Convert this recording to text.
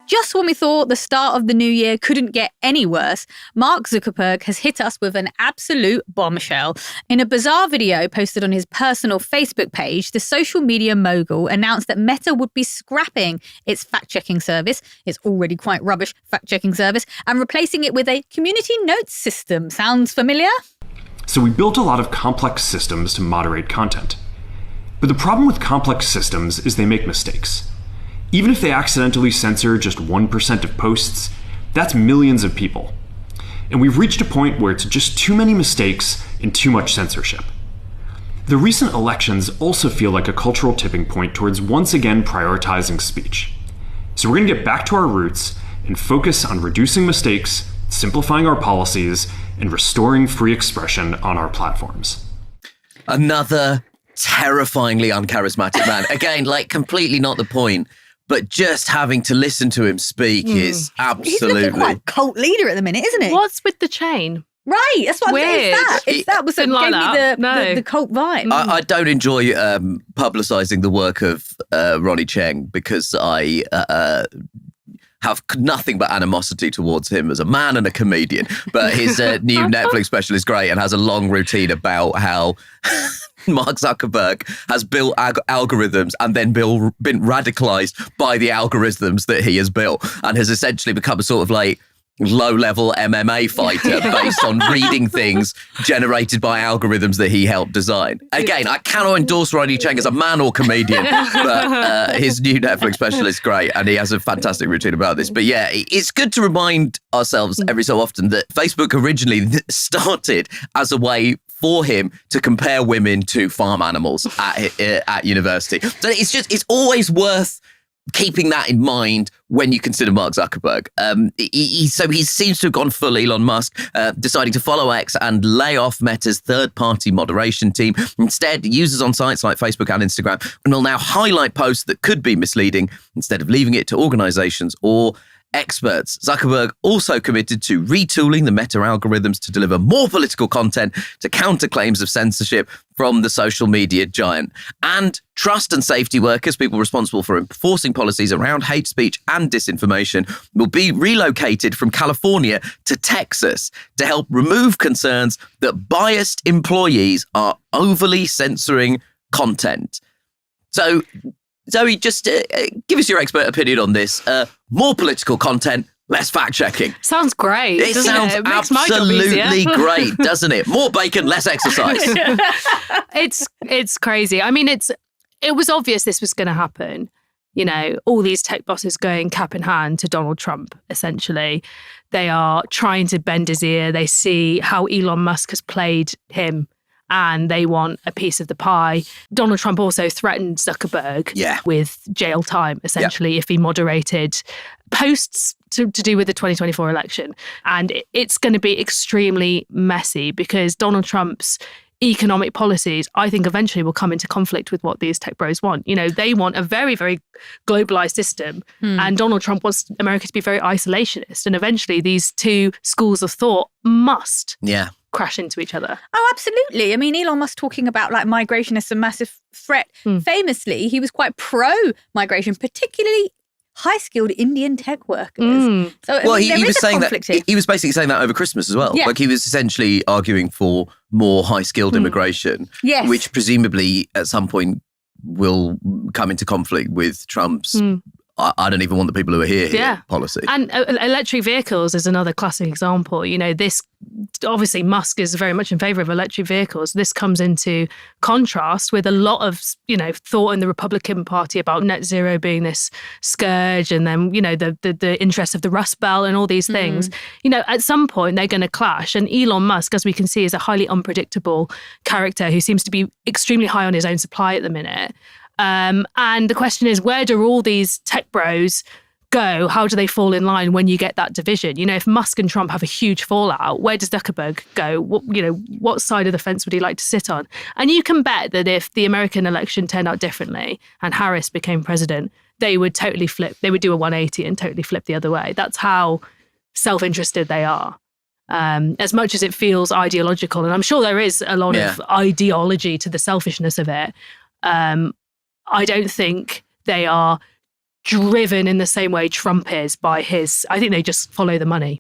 just when we thought the start of the new year couldn't get any worse, Mark Zuckerberg has hit us with an absolute bombshell. In a bizarre video posted on his personal Facebook page, the social media mogul announced that Meta would be scrapping its fact-checking service, its already quite rubbish fact-checking service, and replacing it with a community notes system. Sounds familiar? So we built a lot of complex systems to moderate content. But the problem with complex systems is they make mistakes. Even if they accidentally censor just 1% of posts, that's millions of people. And we've reached a point where it's just too many mistakes and too much censorship. The recent elections also feel like a cultural tipping point towards once again prioritizing speech. So we're going to get back to our roots and focus on reducing mistakes, simplifying our policies, and restoring free expression on our platforms. Another terrifyingly uncharismatic man. Again, like completely not the point, but just having to listen to him speak is absolutely... He's looking quite cult leader at the minute, isn't he? What's with the chain? Right, that's what I'm saying. It's that was what gave me the cult vibe. I don't enjoy publicising the work of Ronnie Cheng because I have nothing but animosity towards him as a man and a comedian. But his new Netflix special is great and has a long routine about how Mark Zuckerberg has built algorithms and then been radicalized by the algorithms that he has built and has essentially become a sort of like low-level MMA fighter based on reading things generated by algorithms that he helped design. Again, I cannot endorse Ronnie Cheng as a man or comedian, but his new Netflix special is great and he has a fantastic routine about this. But yeah, it's good to remind ourselves every so often that Facebook originally started as a way for him to compare women to farm animals at university. So it's always worth keeping that in mind when you consider Mark Zuckerberg. He seems to have gone full Elon Musk, deciding to follow X and lay off Meta's third-party moderation team. Instead, users on sites like Facebook and Instagram will now highlight posts that could be misleading instead of leaving it to organizations or experts. Zuckerberg also committed to retooling the Meta algorithms to deliver more political content to counter claims of censorship from the social media giant. And trust and safety workers, people responsible for enforcing policies around hate speech and disinformation, will be relocated from California to Texas to help remove concerns that biased employees are overly censoring content. So, Zoe, just give us your expert opinion on this. More political content, less fact-checking. Sounds great. It sounds absolutely great, doesn't it? More bacon, less exercise. It's crazy. I mean, it was obvious this was going to happen. You know, all these tech bosses going cap in hand to Donald Trump, essentially. They are trying to bend his ear. They see how Elon Musk has played him and they want a piece of the pie. Donald Trump also threatened Zuckerberg with jail time, essentially, if he moderated posts to do with the 2024 election. And it's going to be extremely messy because Donald Trump's economic policies, I think, eventually will come into conflict with what these tech bros want. You know, they want a very, very globalized system, and Donald Trump wants America to be very isolationist. And eventually these two schools of thought must crash into each other. Oh, absolutely. I mean, Elon Musk talking about like migration as a massive threat. Famously, he was quite pro-migration, particularly high-skilled Indian tech workers. So well, he was saying that he was basically saying that over Christmas as well. Like he was essentially arguing for more high-skilled immigration, which presumably at some point will come into conflict with Trump's I don't even want the people who are here policy. And electric vehicles is another classic example. You know, this obviously Musk is very much in favour of electric vehicles. This comes into contrast with a lot of, you know, thought in the Republican Party about net zero being this scourge, and then, you know, the interest of the Rust Belt and all these things. You know, at some point they're going to clash. And Elon Musk, as we can see, is a highly unpredictable character who seems to be extremely high on his own supply at the minute. And the question is, where do all these tech bros go? How do they fall in line when you get that division? You know, if Musk and Trump have a huge fallout, where does Zuckerberg go? What side of the fence would he like to sit on? And you can bet that if the American election turned out differently and Harris became president, they would totally flip. They would do a 180 and totally flip the other way. That's how self-interested they are. As much as it feels ideological, and I'm sure there is a lot of ideology to the selfishness of it, I don't think they are driven in the same way Trump is by his, I think they just follow the money.